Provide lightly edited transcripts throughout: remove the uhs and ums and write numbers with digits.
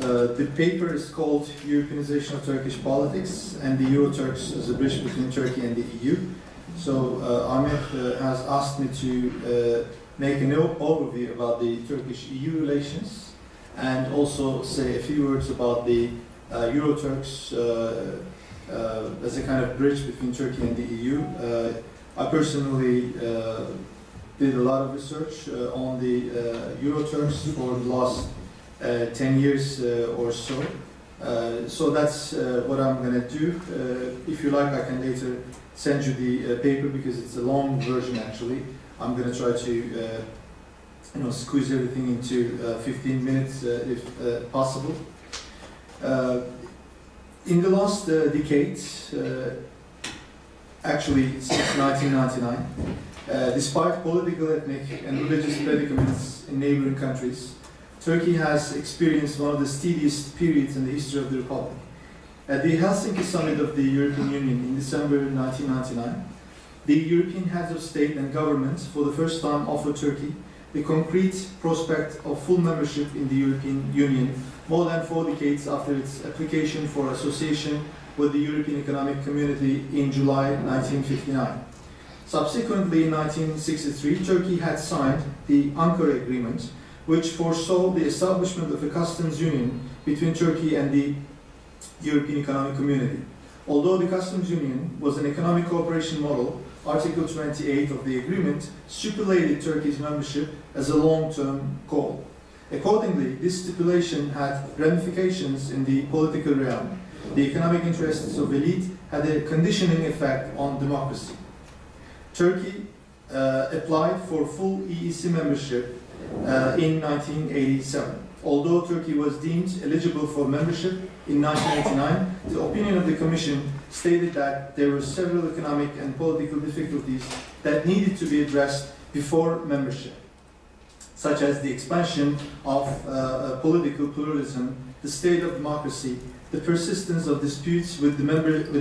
The paper is called Europeanization of Turkish Politics and the Euro-Turks as a bridge between Turkey and the EU. So Ahmet has asked me to make an overview about the Turkish-EU relations and also say a few words about the Euro-Turks as a kind of bridge between Turkey and the EU. I personally did a lot of research on the Euro-Turks for the last 10 years or so. So that's what I'm going to do. If you like, I can later send you the paper because it's a long version actually. I'm going to try to squeeze everything into 15 minutes if possible. In the last decade, actually since 1999, despite political, ethnic and religious predicaments in neighboring countries, Turkey has experienced one of the steadiest periods in the history of the Republic. At the Helsinki Summit of the European Union in December 1999, the European heads of state and government for the first time offered Turkey the concrete prospect of full membership in the European Union more than 4 decades after its application for association with the European Economic Community in July 1959. Subsequently, in 1963, Turkey had signed the Ankara Agreement, which foresaw the establishment of a customs union between Turkey and the European Economic Community. Although the customs union was an economic cooperation model, Article 28 of the agreement stipulated Turkey's membership as a long-term goal. Accordingly, this stipulation had ramifications in the political realm. The economic interests of elite had a conditioning effect on democracy. Turkey applied for full EEC membership in 1987. Although Turkey was deemed eligible for membership in 1989, the opinion of the Commission stated that there were several economic and political difficulties that needed to be addressed before membership, such as the expansion of political pluralism, the state of democracy, the persistence of disputes with the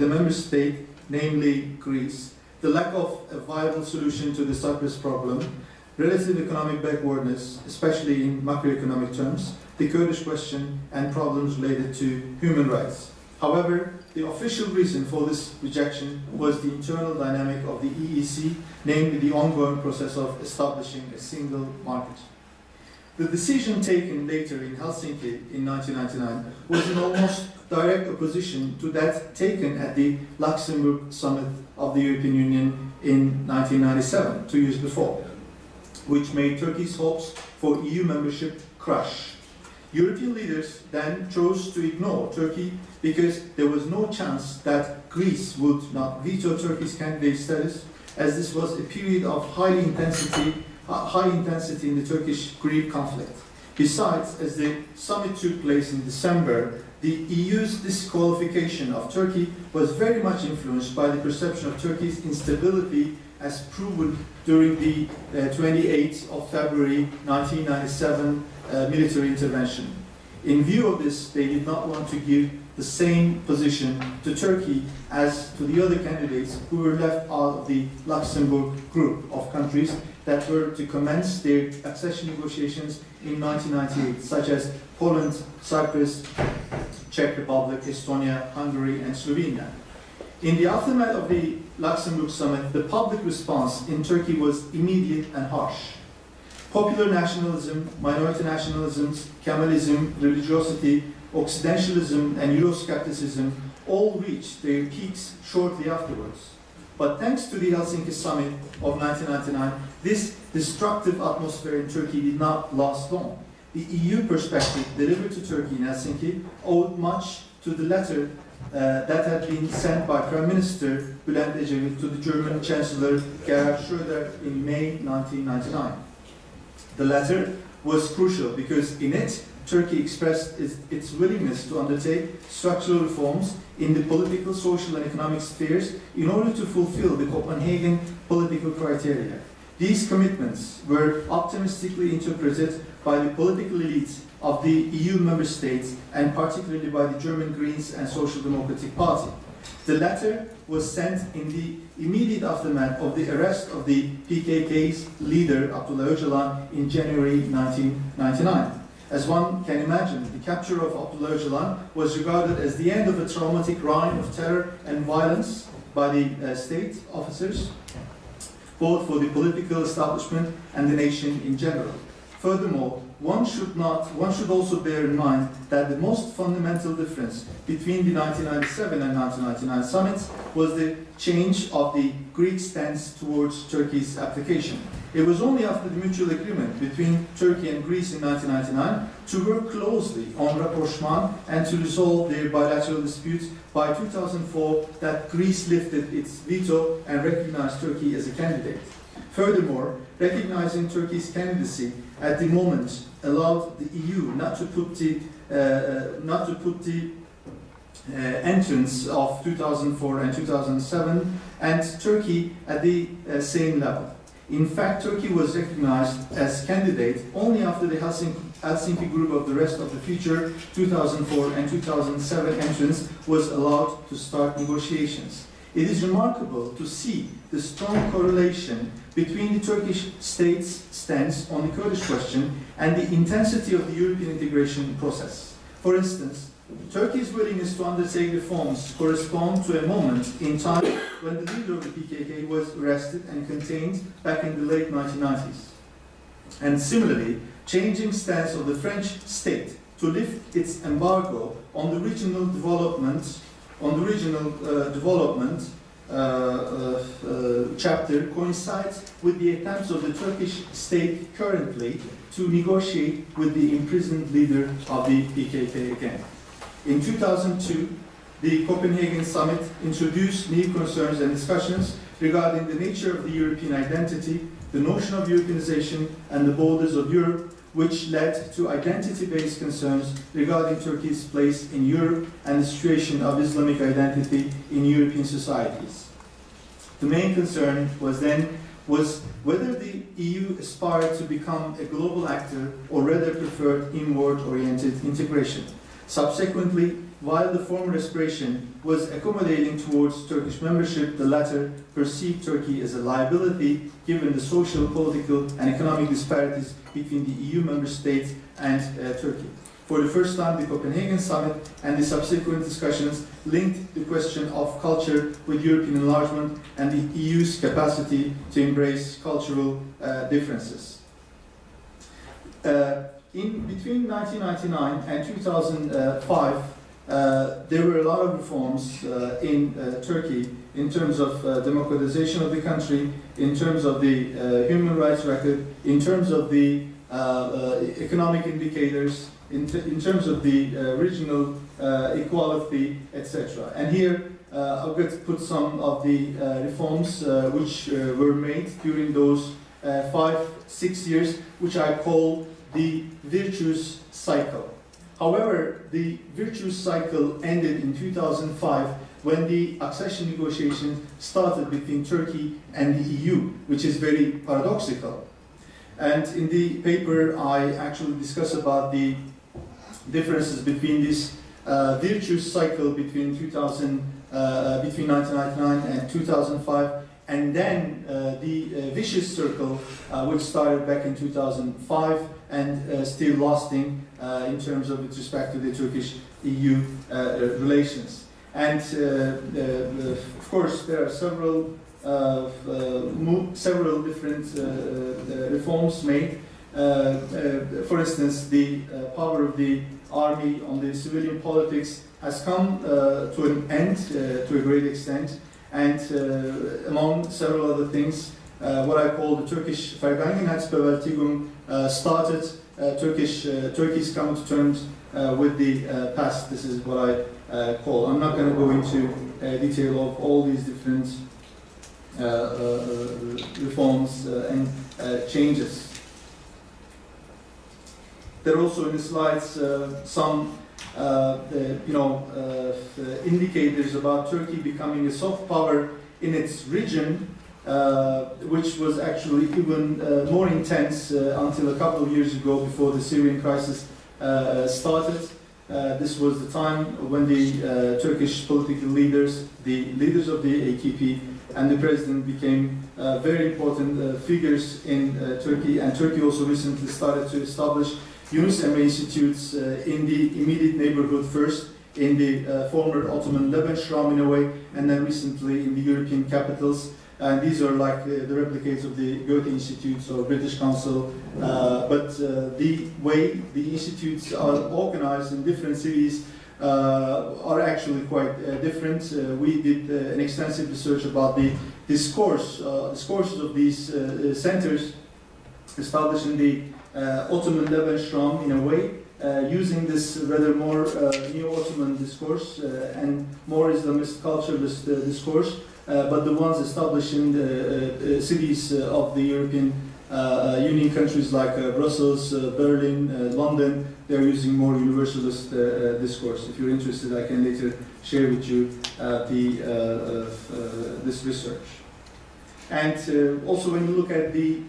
member state, namely Greece, the lack of a viable solution to the Cyprus problem, relative economic backwardness, especially in macroeconomic terms, the Kurdish question, and problems related to human rights. However, the official reason for this rejection was the internal dynamic of the EEC, namely the ongoing process of establishing a single market. The decision taken later in Helsinki in 1999 was in almost direct opposition to that taken at the Luxembourg Summit of the European Union in 1997, 2 years before, which made Turkey's hopes for EU membership crash. European leaders then chose to ignore Turkey because there was no chance that Greece would not veto Turkey's candidate status, as this was a period of high intensity in the Turkish-Greek conflict. Besides, as the summit took place in December, the EU's disqualification of Turkey was very much influenced by the perception of Turkey's instability as proven during the 28th of February 1997 military intervention. In view of this, they did not want to give the same position to Turkey as to the other candidates who were left out of the Luxembourg group of countries that were to commence their accession negotiations in 1998, such as Poland, Cyprus, Czech Republic, Estonia, Hungary, and Slovenia. In the aftermath of the Luxembourg summit, the public response in Turkey was immediate and harsh. Popular nationalism, minority nationalisms, Kemalism, religiosity, Occidentalism, and Euroscepticism all reached their peaks shortly afterwards. But thanks to the Helsinki summit of 1999, this destructive atmosphere in Turkey did not last long. The EU perspective delivered to Turkey in Helsinki owed much to the letter that had been sent by Prime Minister Bülent Ecevit to the German Chancellor Gerhard Schröder in May 1999. The letter was crucial because in it, Turkey expressed its willingness to undertake structural reforms in the political, social, and economic spheres in order to fulfill the Copenhagen political criteria. These commitments were optimistically interpreted by the political elites of the EU member states and particularly by the German Greens and Social Democratic Party. The letter was sent in the immediate aftermath of the arrest of the PKK's leader, Abdullah Öcalan, in January 1999. As one can imagine, the capture of Abdullah Öcalan was regarded as the end of a traumatic reign of terror and violence by the state officers, both for the political establishment and the nation in general. Furthermore, one should also bear in mind that the most fundamental difference between the 1997 and 1999 summits was the change of the Greek stance towards Turkey's application. It was only after the mutual agreement between Turkey and Greece in 1999 to work closely on rapprochement and to resolve their bilateral disputes by 2004 that Greece lifted its veto and recognized Turkey as a candidate. Furthermore, recognizing Turkey's candidacy at the moment allowed the EU not to put the entrance of 2004 and 2007 and Turkey at the same level. In fact, Turkey was recognized as candidate only after the Helsinki group of the rest of the future 2004 and 2007 entrance was allowed to start negotiations. It is remarkable to see the strong correlation between the Turkish state's stance on the Kurdish question and the intensity of the European integration process. For instance, Turkey's willingness to undertake reforms correspond to a moment in time when the leader of the PKK was arrested and contained back in the late 1990s. And similarly, changing stance of the French state to lift its embargo on the regional development chapter coincides with the attempts of the Turkish state currently to negotiate with the imprisoned leader of the PKK again. In 2002, the Copenhagen summit introduced new concerns and discussions regarding the nature of the European identity, the notion of Europeanization, and the borders of Europe, which led to identity-based concerns regarding Turkey's place in Europe and the situation of Islamic identity in European societies. The main concern was whether the EU aspired to become a global actor or rather preferred inward-oriented integration. Subsequently, while the former aspiration was accommodating towards Turkish membership, the latter perceived Turkey as a liability given the social, political, and economic disparities between the EU member states and Turkey. For the first time, the Copenhagen summit and the subsequent discussions linked the question of culture with European enlargement and the EU's capacity to embrace cultural differences. Between 1999 and 2005, there were a lot of reforms in Turkey in terms of democratization of the country, in terms of the human rights record, in terms of the economic indicators, in terms of the regional equality, etc. And here I'm going to put some of the reforms which were made during those 5-6 years, which I call the virtuous cycle. However, the virtuous cycle ended in 2005 when the accession negotiations started between Turkey and the EU, which is very paradoxical. And in the paper, I actually discuss about the differences between this virtuous cycle between 1999 and 2005, and then the vicious circle, which started back in 2005 and still lasting in terms of with respect to the Turkish-EU relations. And of course, there are several different reforms made. For instance, the power of the army on the civilian politics has come to an end to a great extent, and among several other things, what I call the Turkish Vergangenheitsbewältigung started. Turkey's come to terms with the past. This is what I call. I'm not going to go into detail of all these different reforms and changes. There are also in the slides some indicators about Turkey becoming a soft power in its region, which was actually even more intense until a couple of years ago, before the Syrian crisis started. This was the time when the Turkish political leaders, the leaders of the AKP, and the president became very important figures in Turkey, and Turkey also recently started to establish Yunus Emre institutes in the immediate neighborhood first, in the former Ottoman Levant, Shram in a way, and then recently in the European capitals. And these are like the replicates of the Goethe Institutes or British Council, but the way the institutes are organized in different cities are actually quite different. We did an extensive research about the discourses of these centers established in the Ottoman Levant Shram in a way, using this rather more neo-Ottoman discourse and more Islamist culturalist discourse. But the ones established in the cities of the European Union countries like Brussels, Berlin, London, they're using more universalist discourse. If you're interested, I can later share with you this research. And also, when you look at the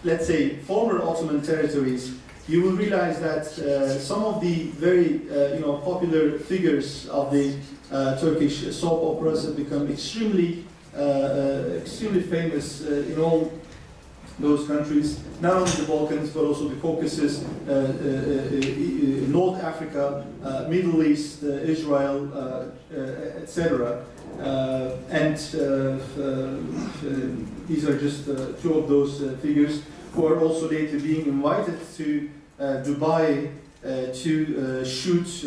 let's say former Ottoman territories, you will realize that some of the very popular figures of the Turkish soap operas have become extremely famous in all those countries, not only the Balkans but also the Caucasus, North Africa, Middle East, Israel, etc. And these are just two of those figures who are also later being invited to Dubai to shoot,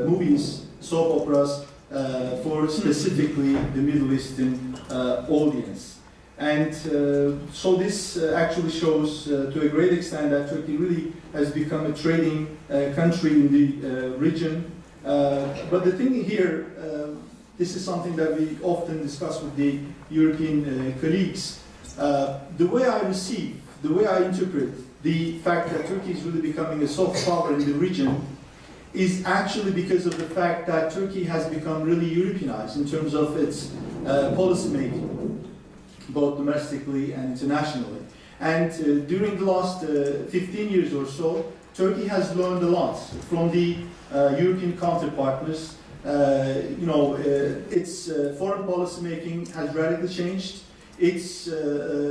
movies, soap operas for specifically the Middle Eastern audience. And so this actually shows to a great extent that Turkey really has become a trading country in the region. But the thing here, this is something that we often discuss with the European colleagues. The way I interpret the fact that Turkey is really becoming a soft power in the region is actually because of the fact that Turkey has become really Europeanized in terms of its policy making, both domestically and internationally. And during the last 15 years or so, Turkey has learned a lot from the European counterpartners. Its foreign policy making has radically changed. Its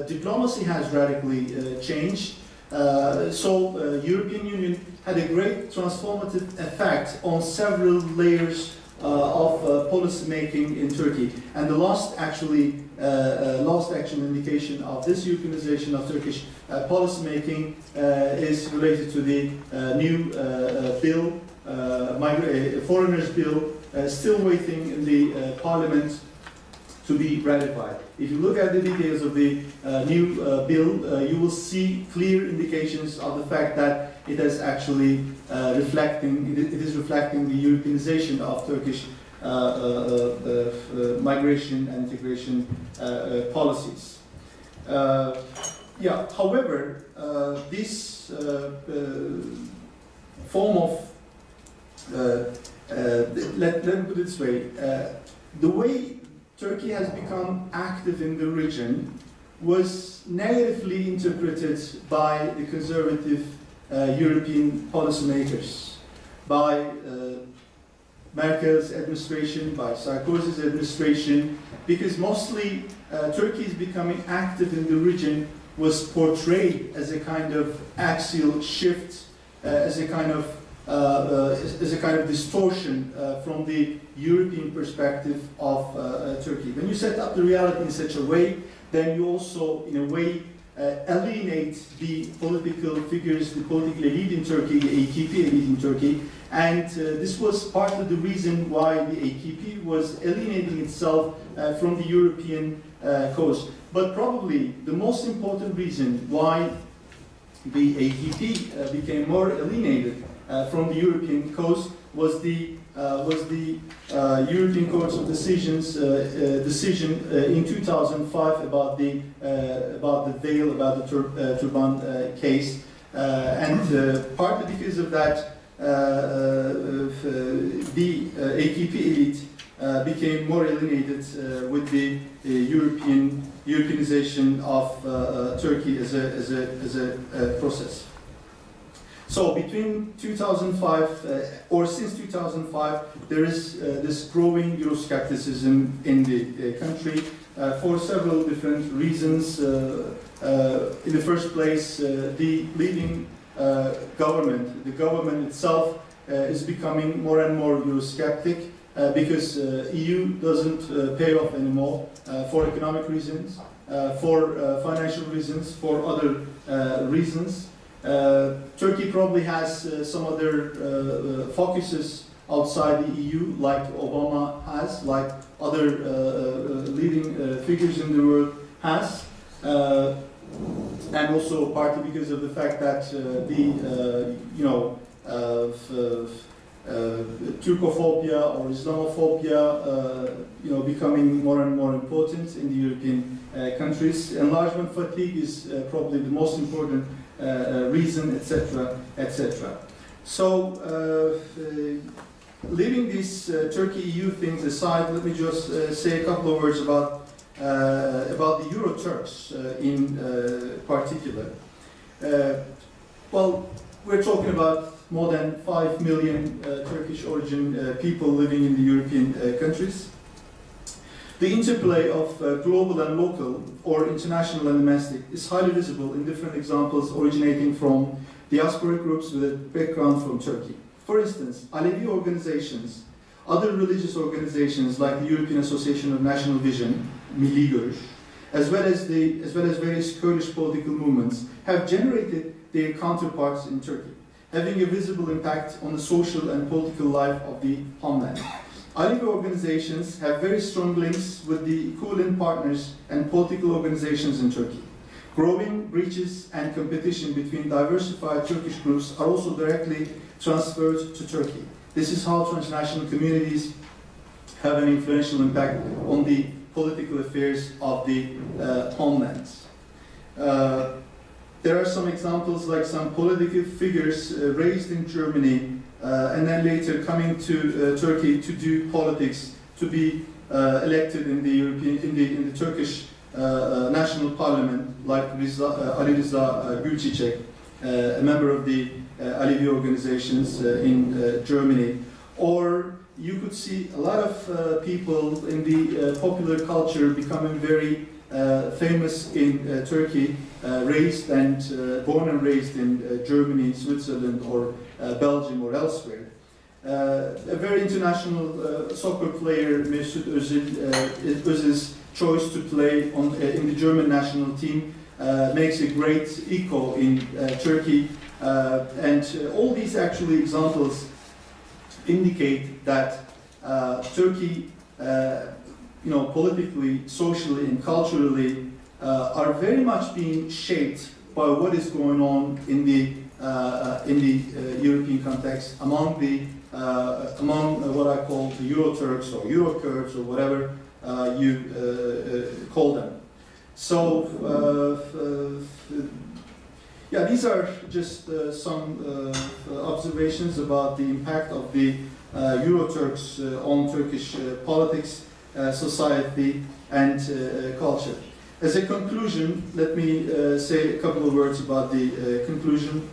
diplomacy has radically changed. So European Union had a great transformative effect on several layers of policy making in Turkey. And the last actual indication of this Europeanization of Turkish policy making is related to the new bill, foreigners bill, still waiting in the parliament to be ratified. If you look at the details of the new bill, you will see clear indications of the fact that it is actually reflecting the Europeanization of Turkish migration and integration policies. However, this form of let me put it this way: the way Turkey has become active in the region was negatively interpreted by the conservative European policymakers, by Merkel's administration, by Sarkozy's administration, because mostly Turkey's becoming active in the region was portrayed as a kind of axial shift, as a kind of distortion from the European perspective of Turkey. When you set up the reality in such a way, then you also, in a way, alienate the political figures, the political elite in Turkey, the AKP elite in Turkey, and this was partly the reason why the AKP was alienating itself from the European cause. But probably the most important reason why the AKP became more alienated from the European cause was the European Court of decision in 2005 about the veil, about the turban case, and partly because of that, the AKP elite became more alienated with the Europeanization of Turkey as a process. So between 2005, or since 2005, there is this growing Euroscepticism in the country. for several different reasons. In the first place, the leading government, the government itself, is becoming more and more Eurosceptic because EU doesn't pay off anymore for economic reasons, for financial reasons, for other reasons. Turkey probably has some other focuses outside the EU, like Obama has, like other leading figures in the world has, and also partly because of the fact that Turkophobia or Islamophobia, becoming more and more important in the European countries. Enlargement fatigue is probably the most important reason, etc., etc. So, leaving these Turkey-EU things aside, let me just say a couple of words about the Euro-Turks in particular. Well, we're talking about more than 5 million Turkish origin people living in the European countries. The interplay of global and local, or international and domestic, is highly visible in different examples originating from diasporic groups with a background from Turkey. For instance, Alevi organizations, other religious organizations like the European Association of National Vision, Milli Görüş, as well as various Kurdish political movements, have generated their counterparts in Turkey, having a visible impact on the social and political life of the homeland. Alevi organizations have very strong links with the equivalent partners and political organizations in Turkey. Growing breaches and competition between diversified Turkish groups are also directly transferred to Turkey. This is how transnational communities have an influential impact on the political affairs of the homelands. There are some examples, like some political figures raised in Germany and then later coming to Turkey to do politics, to be elected in the Turkish national parliament, like Ali Rıza Gülçiçek, a member of the Alevi organizations in Germany. Or you could see a lot of people in the popular culture becoming very famous in Turkey, born and raised in Germany, Switzerland, or Belgium, or elsewhere. A very international soccer player, Mesut Özil's choice to play in the German national team makes a great echo in Turkey, and all these actually examples indicate that Turkey, politically, socially, and culturally, are very much being shaped by what is going on in the European context among what I call the Euro-Turks or Euro-Kurds or whatever you call them. So, yeah, these are just some observations about the impact of the Euro-Turks on Turkish politics, society, and culture. As a conclusion, let me say a couple of words about the conclusion.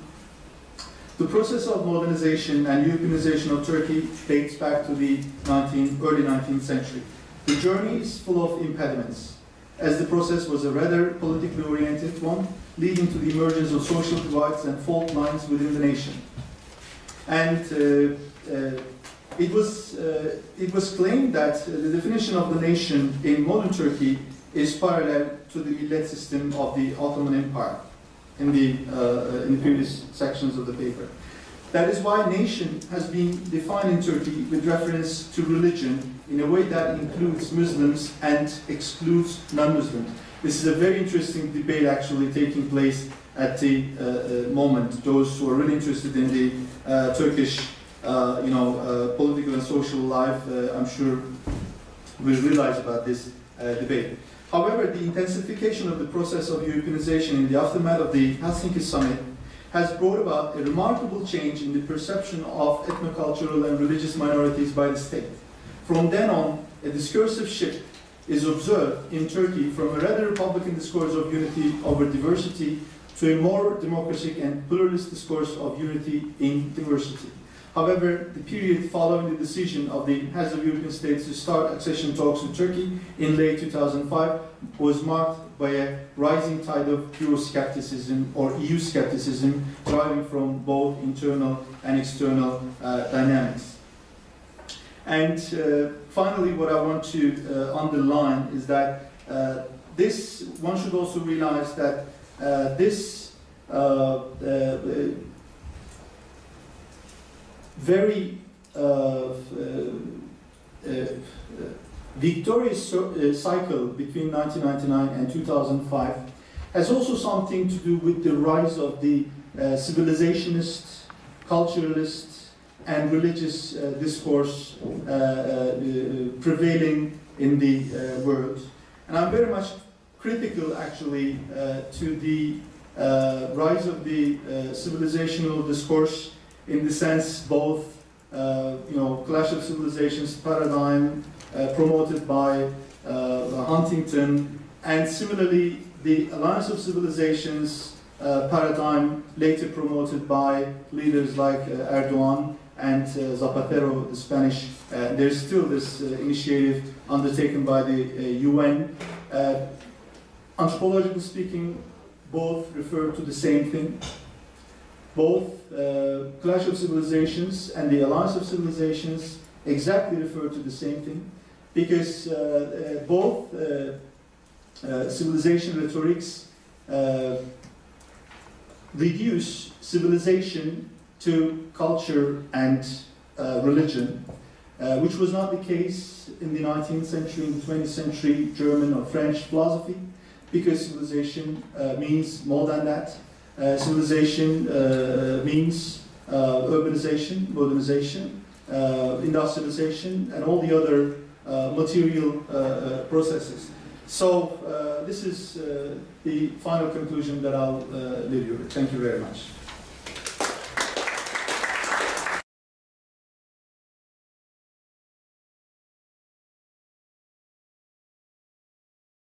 The process of modernization and Europeanization of Turkey dates back to the early 19th century. The journey is full of impediments, as the process was a rather politically oriented one, leading to the emergence of social divides and fault lines within the nation. And it was claimed that the definition of the nation in modern Turkey is parallel to the millet system of the Ottoman Empire in the previous sections of the paper. That is why nation has been defined in Turkey with reference to religion in a way that includes Muslims and excludes non-Muslims. This is a very interesting debate actually taking place at the moment. Those who are really interested in the Turkish political and social life, I'm sure will realize about this debate. However, the intensification of the process of Europeanization in the aftermath of the Helsinki summit has brought about a remarkable change in the perception of ethnocultural and religious minorities by the state. From then on, a discursive shift is observed in Turkey from a rather Republican discourse of unity over diversity to a more democratic and pluralist discourse of unity in diversity. However, the period following the decision of the heads of European states to start accession talks with Turkey in late 2005 was marked by a rising tide of Euroscepticism or EU skepticism, deriving from both internal and external dynamics. And finally, what I want to underline is that one should also realize that this very victorious cycle between 1999 and 2005 has also something to do with the rise of the civilizationist, culturalist, and religious discourse prevailing in the world. And I'm very much critical, actually, to the rise of the civilizational discourse, in the sense both, clash of civilizations paradigm promoted by Huntington, and similarly the alliance of civilizations paradigm later promoted by leaders like Erdogan and Zapatero, the Spanish. There's still this initiative undertaken by the UN. Anthropologically speaking, both refer to the same thing. Both clash of civilizations and the alliance of civilizations exactly refer to the same thing, because both civilization rhetorics reduce civilization to culture and religion, which was not the case in the 19th century, in the 20th century German or French philosophy, because civilization means more than that. Civilization means urbanization, modernization, industrialization, and all the other material processes. So this is the final conclusion that I'll leave you with. Thank you very much.